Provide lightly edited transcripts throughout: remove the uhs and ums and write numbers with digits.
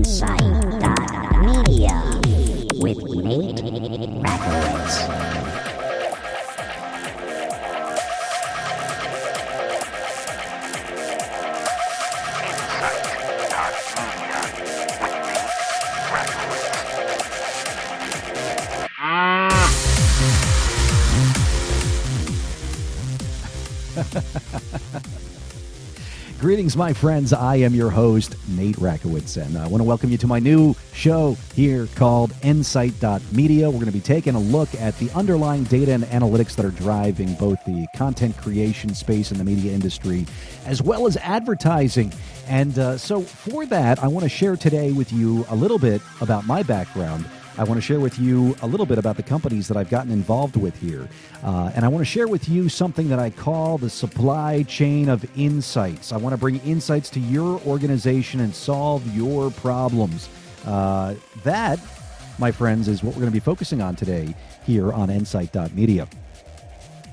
nSight.Media with Nate Rackiewicz. Greetings, my friends. I am your host, Nate Rackiewicz, and I want to welcome you to my new show here called nSight.Media. We're going to be taking a look at the underlying data and analytics that are driving both the content creation space in the media industry, as well as advertising. And so for that, I want to share today with you a little bit about my background. I want to share with you a little bit about the companies that I've gotten involved with here. And I want to share with you something that I call the supply chain of insights. I want to bring insights to your organization and solve your problems. That, my friends, is what we're going to be focusing on today here on nSight.Media.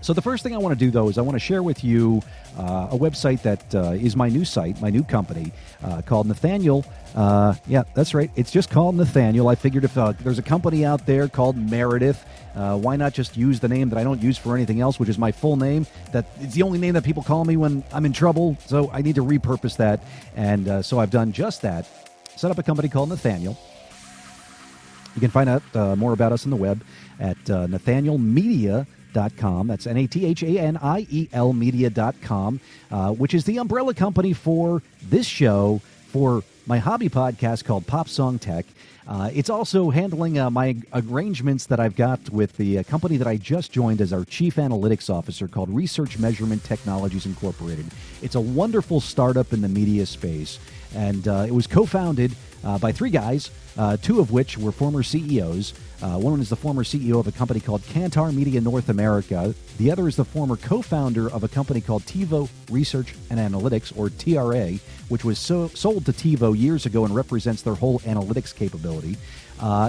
So the first thing I want to do, though, is I want to share with you a website that is my new site, my new company, called Nathaniel. Yeah, that's right. It's just called Nathaniel. I figured if there's a company out there called Meredith, why not just use the name that I don't use for anything else, which is my full name. That it's the only name that people call me when I'm in trouble, so I need to repurpose that. And so I've done just that. Set up a company called Nathaniel. You can find out more about us on the web at NathanielMedia.com. That's Nathaniel media.com, which is the umbrella company for this show, for my hobby podcast called Pop Song Tech. It's also handling my arrangements that I've got with the company that I just joined as our chief analytics officer called Research Measurement Technologies Incorporated. It's a wonderful startup in the media space, and it was co-founded by three guys, two of which were former CEOs. One is the former CEO of a company called Kantar Media North America. The other is the former co-founder of a company called TiVo Research and Analytics, or TRA, which was sold to TiVo years ago and represents their whole analytics capability.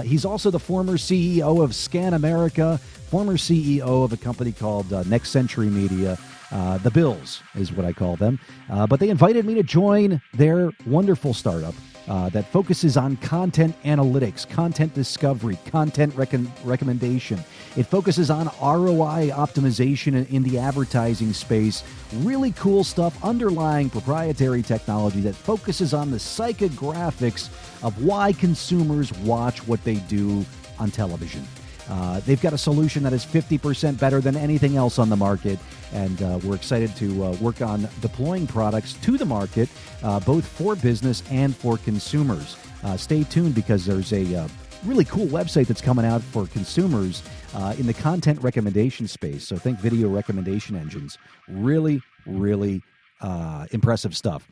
He's also the former CEO of Scan America, former CEO of a company called Next Century Media. The Bills is what I call them. But they invited me to join their wonderful startup that focuses on content analytics, content discovery, content recommendation. It focuses on ROI optimization in the advertising space. Really cool stuff, underlying proprietary technology that focuses on the psychographics of why consumers watch what they do on television. They've got a solution that is 50% better than anything else on the market, and we're excited to work on deploying products to the market, both for business and for consumers. Stay tuned, because there's a really cool website that's coming out for consumers in the content recommendation space. So think video recommendation engines. Really, really impressive stuff.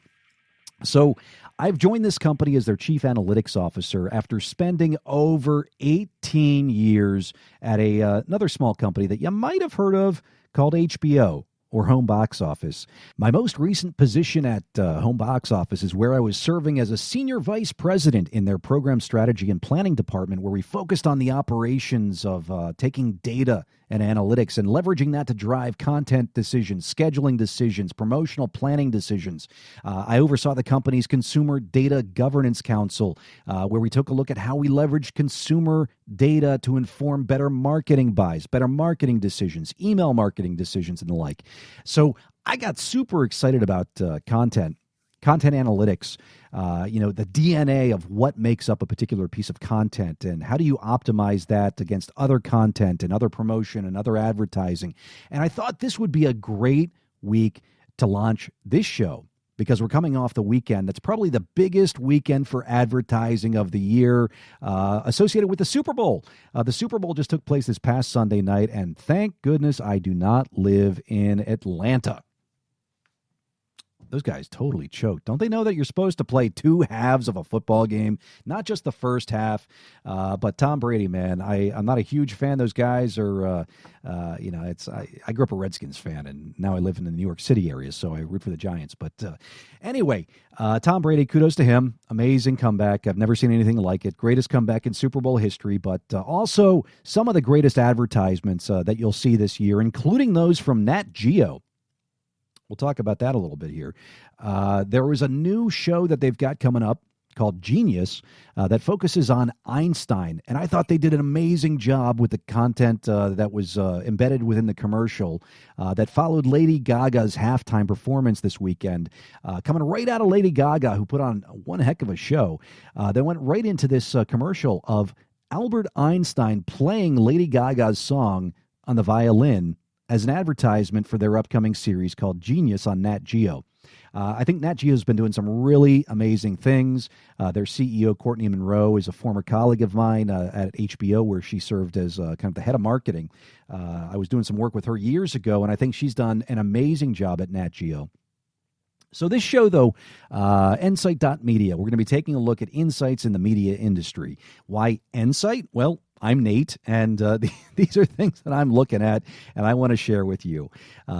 So I've joined this company as their chief analytics officer after spending over 18 years at another small company that you might have heard of called HBO, or Home Box Office. My most recent position at Home Box Office is where I was serving as a senior vice president in their program strategy and planning department, where we focused on the operations of taking data and analytics and leveraging that to drive content decisions, scheduling decisions, promotional planning decisions. I oversaw the company's Consumer Data Governance Council, where we took a look at how we leverage consumer data to inform better marketing buys, better marketing decisions, email marketing decisions, and the like. So I got super excited about content analytics, the DNA of what makes up a particular piece of content, and how do you optimize that against other content and other promotion and other advertising. And I thought this would be a great week to launch this show, because we're coming off the weekend that's probably the biggest weekend for advertising of the year, associated with the Super Bowl. The Super Bowl just took place this past Sunday night, and thank goodness I do not live in Atlanta. Those guys totally choked. Don't they know that you're supposed to play two halves of a football game, not just the first half? But Tom Brady, man, I'm not a huge fan. Those guys are, I grew up a Redskins fan, and now I live in the New York City area, so I root for the Giants. But anyway, Tom Brady, kudos to him. Amazing comeback. I've never seen anything like it. Greatest comeback in Super Bowl history, but also some of the greatest advertisements that you'll see this year, including those from Nat Geo. We'll talk about that a little bit here. There was a new show that they've got coming up called Genius that focuses on Einstein. And I thought they did an amazing job with the content that was embedded within the commercial that followed Lady Gaga's halftime performance this weekend. Coming right out of Lady Gaga, who put on one heck of a show. They went right into this commercial of Albert Einstein playing Lady Gaga's song on the violin as an advertisement for their upcoming series called Genius on Nat Geo. I think Nat Geo has been doing some really amazing things. Their CEO, Courtney Monroe, is a former colleague of mine at HBO, where she served as kind of the head of marketing. I was doing some work with her years ago, and I think she's done an amazing job at Nat Geo. So this show, though, nSight.Media, we're going to be taking a look at insights in the media industry. Why nSight? Well, I'm Nate, and these are things that I'm looking at, and I want to share with you.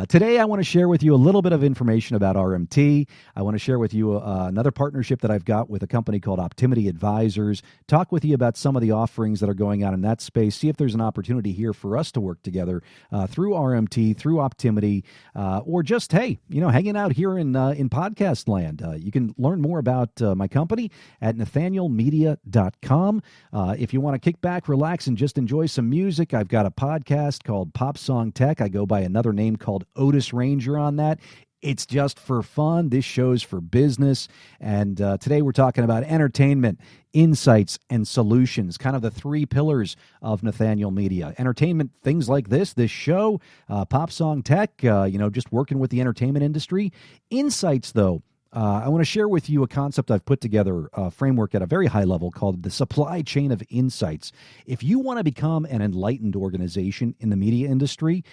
Today, I want to share with you a little bit of information about RMT. I want to share with you another partnership that I've got with a company called Optimity Advisors, talk with you about some of the offerings that are going on in that space, see if there's an opportunity here for us to work together through RMT, through Optimity, or just, hey, hanging out here in podcast land. You can learn more about my company at nSight.Media.com. If you want to kick back, relax, and just enjoy some music, I've got a podcast called Pop Song Tech. I go by another name called Otis Ranger on that. It's just for fun. This show's for business. And today we're talking about entertainment, insights, and solutions, kind of the three pillars of Nathaniel Media. Entertainment, things like this show, Pop Song Tech, just working with the entertainment industry. Insights, though, I want to share with you a concept I've put together, a framework at a very high level called the supply chain of insights. If you want to become an enlightened organization in the media industry,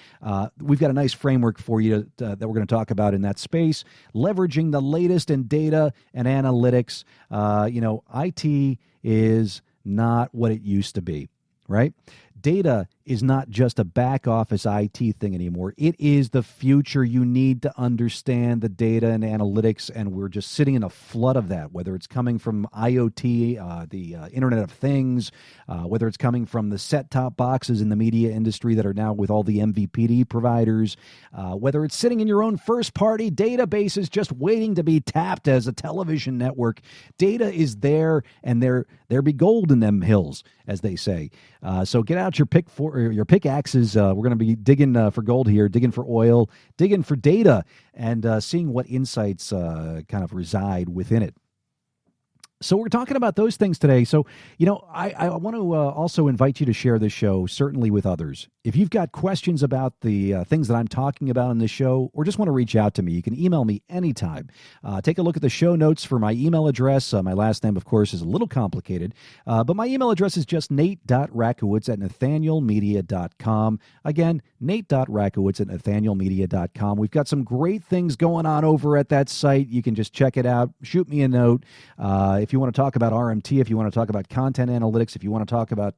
we've got a nice framework for you that we're going to talk about in that space, leveraging the latest in data and analytics. IT is not what it used to be, right? Data is not just a back office IT thing anymore. It is the future. You need to understand the data and analytics, and we're just sitting in a flood of that, whether it's coming from IoT, the Internet of Things, whether it's coming from the set-top boxes in the media industry that are now with all the MVPD providers, whether it's sitting in your own first-party databases just waiting to be tapped as a television network. Data is there, and there be gold in them hills, as they say. So get out your pickaxes. We're going to be digging for gold here, digging for oil, digging for data, and seeing what insights kind of reside within it. So we're talking about those things today. So, I want to also invite you to share this show, certainly with others. If you've got questions about the things that I'm talking about in this show, or just want to reach out to me, you can email me anytime. Take a look at the show notes for my email address. My last name, of course, is a little complicated, but my email address is just nate.rackowitz@nathanielmedia.com. Again, nate.rackowitz@nathanielmedia.com. We've got some great things going on over at that site. You can just check it out. Shoot me a note. If you want to talk about RMT, if you want to talk about content analytics, if you want to talk about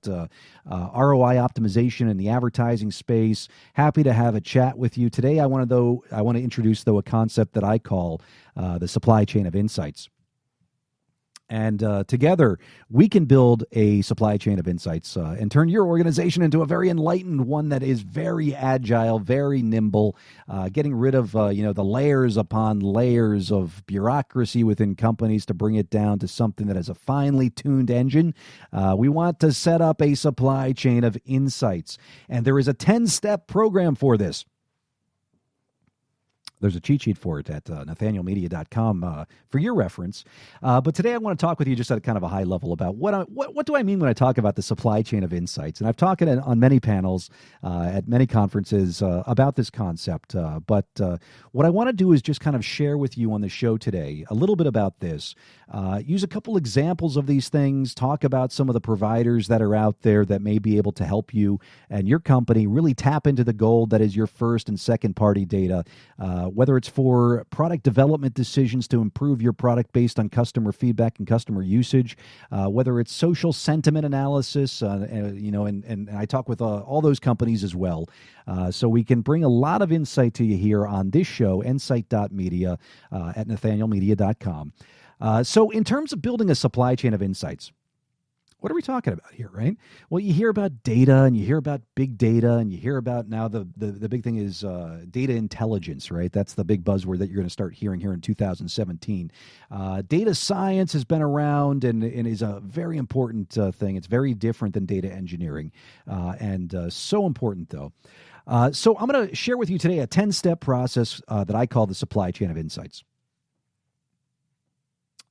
ROI optimization in the advertising space, happy to have a chat with you. Today, I want to introduce a concept that I call the supply chain of insights. And together, we can build a supply chain of insights and turn your organization into a very enlightened one that is very agile, very nimble, getting rid of the layers upon layers of bureaucracy within companies to bring it down to something that has a finely tuned engine. We want to set up a supply chain of insights. And there is a 10-step program for this. There's a cheat sheet for it at NathanielMedia.com for your reference. But today I want to talk with you just at kind of a high level about what do I mean when I talk about the supply chain of insights. And I've talked on many panels at many conferences about this concept. But what I want to do is just kind of share with you on the show today a little bit about this. Use a couple examples of these things, talk about some of the providers that are out there that may be able to help you and your company really tap into the gold that is your first and second party data, whether it's for product development decisions to improve your product based on customer feedback and customer usage, whether it's social sentiment analysis, and I talk with all those companies as well. So we can bring a lot of insight to you here on this show, nSight.Media at NathanielMedia.com. So in terms of building a supply chain of insights, What are we talking about here, right? Well, you hear about data and you hear about big data and you hear about now the big thing is data intelligence, right? That's the big buzzword that you're going to start hearing here in 2017. Data science has been around and is a very important thing. It's very different than data engineering and so important, though. So I'm going to share with you today a 10-step process that I call the supply chain of insights.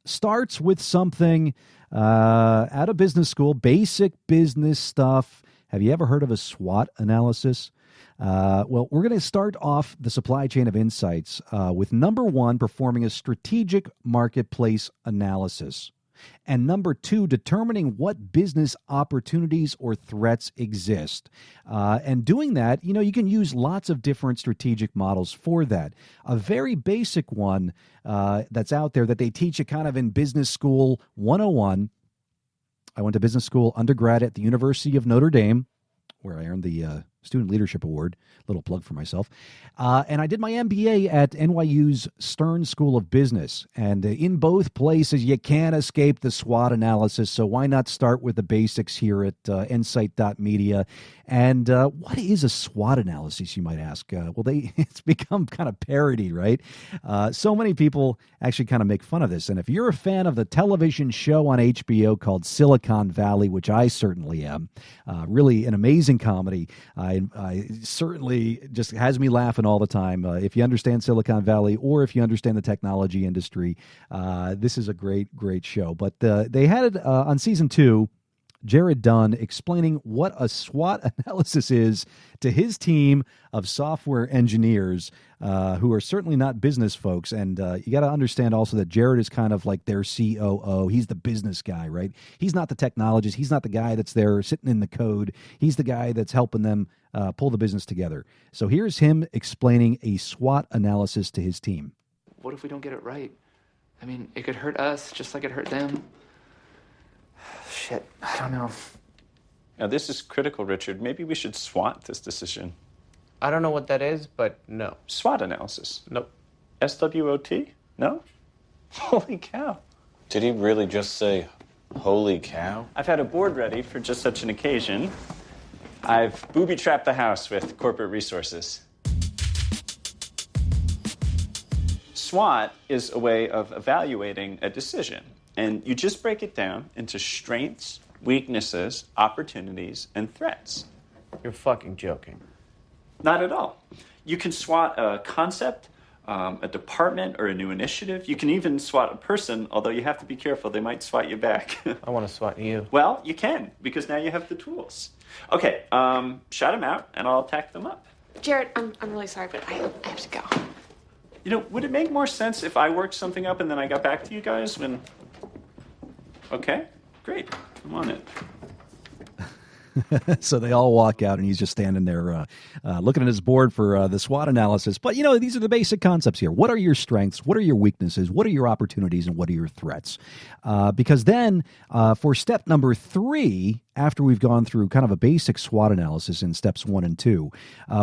Starts with something out of business school, basic business stuff. Have you ever heard of a SWOT analysis? Well, we're going to start off the supply chain of insights with number one, performing a strategic marketplace analysis. And number two, determining what business opportunities or threats exist. And doing that, you can use lots of different strategic models for that. A very basic one that's out there that they teach you kind of in Business School 101. I went to business school undergrad at the University of Notre Dame, where I earned the Student Leadership Award, little plug for myself. And I did my MBA at NYU's Stern School of Business. And in both places, you can't escape the SWOT analysis. So why not start with the basics here at nSight.Media? And what is a SWOT analysis, you might ask? Well, it's become kind of parody, right? So many people actually kind of make fun of this. And if you're a fan of the television show on HBO called Silicon Valley, which I certainly am, really an amazing comedy, I certainly just has me laughing all the time. If you understand Silicon Valley or if you understand the technology industry, this is a great, great show. But they had it on season 2, Jared Dunn explaining what a SWOT analysis is to his team of software engineers who are certainly not business folks. And you got to understand also that Jared is kind of like their COO. He's the business guy, right? He's not the technologist. He's not the guy that's there sitting in the code. He's the guy that's helping them pull the business together. So here's him explaining a SWOT analysis to his team. What if we don't get it right? I mean, it could hurt us just like it hurt them. Shit, I don't know. Now, this is critical, Richard. Maybe we should SWOT this decision. I don't know what that is, but no. SWOT analysis? Nope. SWOT? No? Holy cow. Did he really just say, holy cow? I've had a board ready for just such an occasion. I've booby-trapped the house with corporate resources. SWOT is a way of evaluating a decision. And you just break it down into strengths, weaknesses, opportunities, and threats. You're fucking joking. Not at all. You can SWOT a concept, a department, or a new initiative. You can even SWOT a person, although you have to be careful. They might SWAT you back. I want to SWAT you. Well, you can, because now you have the tools. Okay, shout them out, and I'll tack them up. Jared, I'm really sorry, but I have to go. Would it make more sense if I worked something up and then I got back to you guys when... Okay, great. I'm on it. So they all walk out, and he's just standing there looking at his board for the SWOT analysis. But, these are the basic concepts here. What are your strengths? What are your weaknesses? What are your opportunities? And what are your threats? Because then for step number 3, after we've gone through kind of a basic SWOT analysis in steps 1 and 2,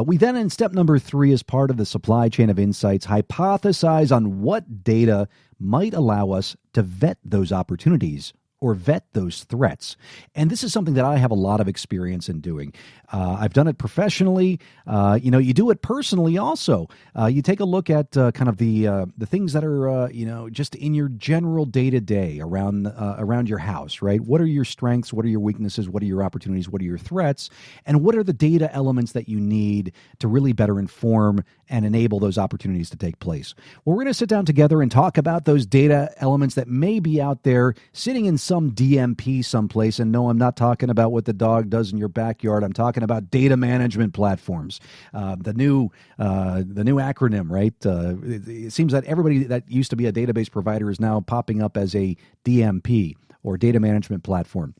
we then in step number 3, as part of the supply chain of insights, hypothesize on what data might allow us to vet those opportunities or vet those threats. And this is something that I have a lot of experience in doing. I've done it professionally. You do it personally also. You take a look at kind of the things that are, just in your general day-to-day around your house, right? What are your strengths? What are your weaknesses? What are your opportunities? What are your threats? And what are the data elements that you need to really better inform and enable those opportunities to take place? Well, we're going to sit down together and talk about those data elements that may be out there sitting in some DMP someplace. And no, I'm not talking about what the dog does in your backyard. I'm talking about data management platforms, the new acronym, right? It seems that everybody that used to be a database provider is now popping up as a DMP or data management platform.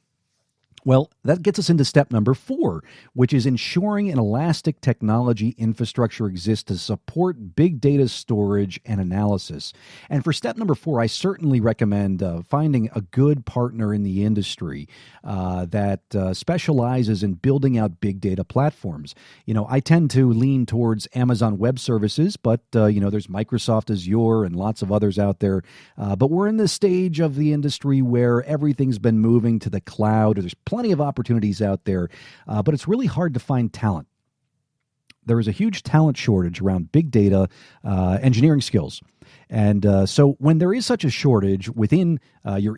Well, that gets us into step number 4, which is ensuring an elastic technology infrastructure exists to support big data storage and analysis. And for step number 4, I certainly recommend finding a good partner in the industry that specializes in building out big data platforms. I tend to lean towards Amazon Web Services, but, there's Microsoft Azure and lots of others out there. But we're in the stage of the industry where everything's been moving to the cloud. There's plenty of opportunities out there, but it's really hard to find talent. There is a huge talent shortage around big data engineering skills. And so when there is such a shortage within your